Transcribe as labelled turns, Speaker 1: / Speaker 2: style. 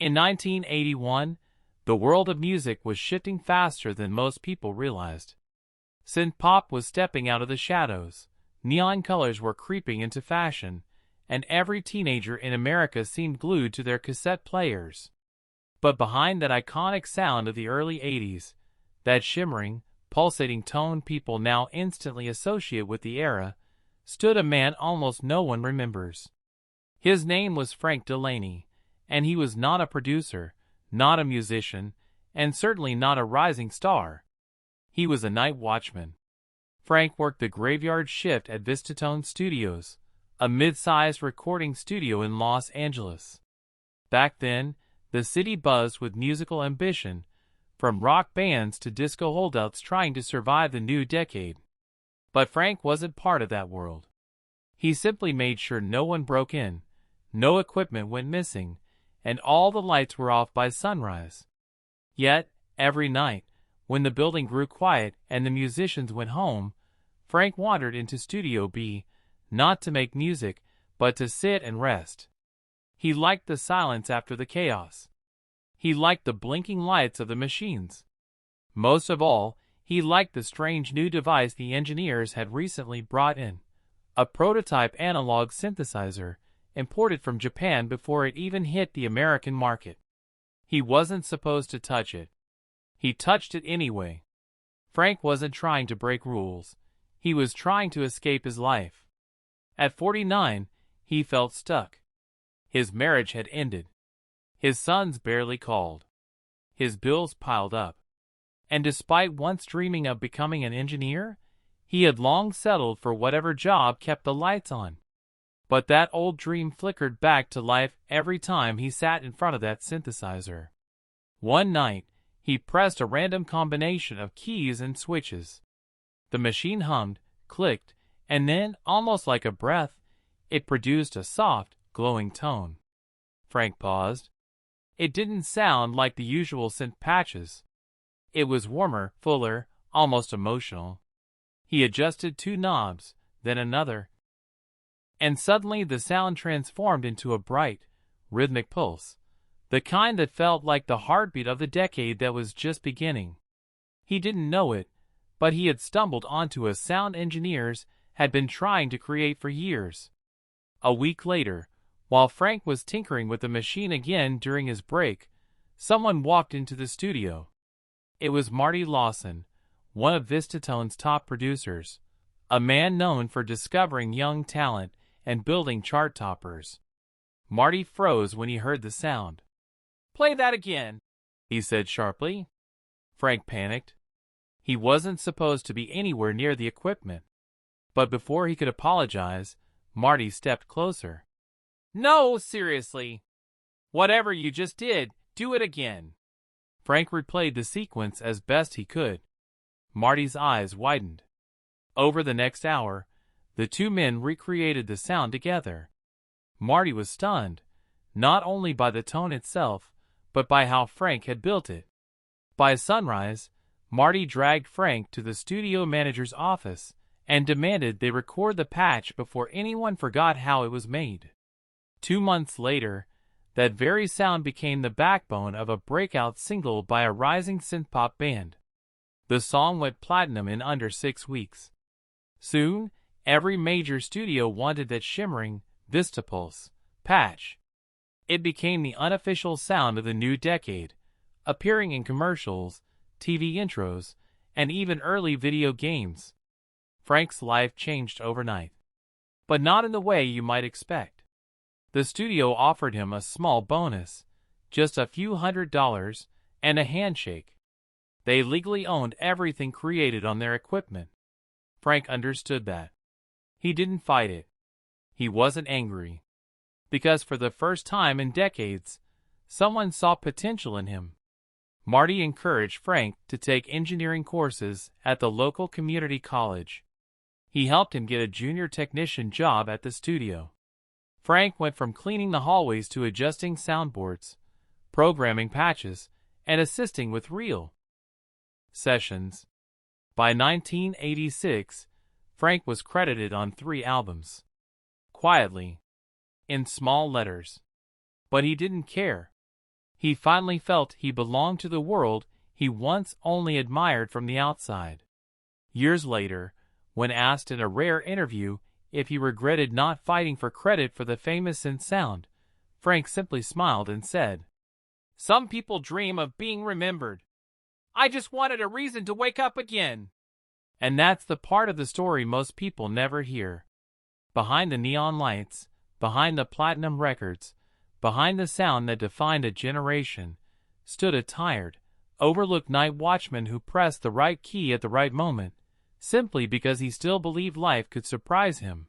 Speaker 1: In 1981, the world of music was shifting faster than most people realized. Synth pop was stepping out of the shadows, neon colors were creeping into fashion, and every teenager in America seemed glued to their cassette players. But behind that iconic sound of the early 80s, that shimmering, pulsating tone people now instantly associate with the era, stood a man almost no one remembers. His name was Frank Delaney, and he was not a producer, not a musician, and certainly not a rising star. He was a night watchman. Frank worked the graveyard shift at Vistatone Studios, a mid-sized recording studio in Los Angeles. Back then, the city buzzed with musical ambition, from rock bands to disco holdouts trying to survive the new decade. But Frank wasn't part of that world. He simply made sure no one broke in, no equipment went missing, and all the lights were off by sunrise. Yet, every night, when the building grew quiet and the musicians went home, Frank wandered into Studio B, not to make music, but to sit and rest. He liked the silence after the chaos. He liked the blinking lights of the machines. Most of all, he liked the strange new device the engineers had recently brought in, a prototype analog synthesizer, imported from Japan before it even hit the American market. He wasn't supposed to touch it. He touched it anyway. Frank wasn't trying to break rules. He was trying to escape his life. At 49, he felt stuck. His marriage had ended. His sons barely called. His bills piled up. And despite once dreaming of becoming an engineer, he had long settled for whatever job kept the lights on. But that old dream flickered back to life every time he sat in front of that synthesizer. One night, he pressed a random combination of keys and switches. The machine hummed, clicked, and then, almost like a breath, it produced a soft, glowing tone. Frank paused. It didn't sound like the usual synth patches. It was warmer, fuller, almost emotional. He adjusted two knobs, then another, and suddenly the sound transformed into a bright, rhythmic pulse, the kind that felt like the heartbeat of the decade that was just beginning. He didn't know it, but he had stumbled onto a sound engineers had been trying to create for years. A week later, while Frank was tinkering with the machine again during his break, someone walked into the studio. It was Marty Lawson, one of Vistatone's top producers, a man known for discovering young talent and building chart toppers. Marty froze when he heard the sound. "Play that again," he said sharply. Frank panicked. He wasn't supposed to be anywhere near the equipment. But before he could apologize, Marty stepped closer. "No, seriously. Whatever you just did, do it again." Frank replayed the sequence as best he could. Marty's eyes widened. Over the next hour, the two men recreated the sound together. Marty was stunned, not only by the tone itself, but by how Frank had built it. By sunrise, Marty dragged Frank to the studio manager's office and demanded they record the patch before anyone forgot how it was made. 2 months later, that very sound became the backbone of a breakout single by a rising synthpop band. The song went platinum in under 6 weeks. Soon, every major studio wanted that shimmering, Vistapulse patch. It became the unofficial sound of the new decade, appearing in commercials, TV intros, and even early video games. Frank's life changed overnight. But not in the way you might expect. The studio offered him a small bonus, just a few $100s, and a handshake. They legally owned everything created on their equipment. Frank understood that. He didn't fight it. He wasn't angry. Because for the first time in decades, someone saw potential in him. Marty encouraged Frank to take engineering courses at the local community college. He helped him get a junior technician job at the studio. Frank went from cleaning the hallways to adjusting soundboards, programming patches, and assisting with reel sessions. By 1986, Frank was credited on 3 albums. Quietly, in small letters. But he didn't care. He finally felt he belonged to the world he once only admired from the outside. Years later, when asked in a rare interview if he regretted not fighting for credit for the famous synth sound, Frank simply smiled and said, "Some people dream of being remembered. I just wanted a reason to wake up again." And that's the part of the story most people never hear. Behind the neon lights, behind the platinum records, behind the sound that defined a generation, stood a tired, overlooked night watchman who pressed the right key at the right moment, simply because he still believed life could surprise him.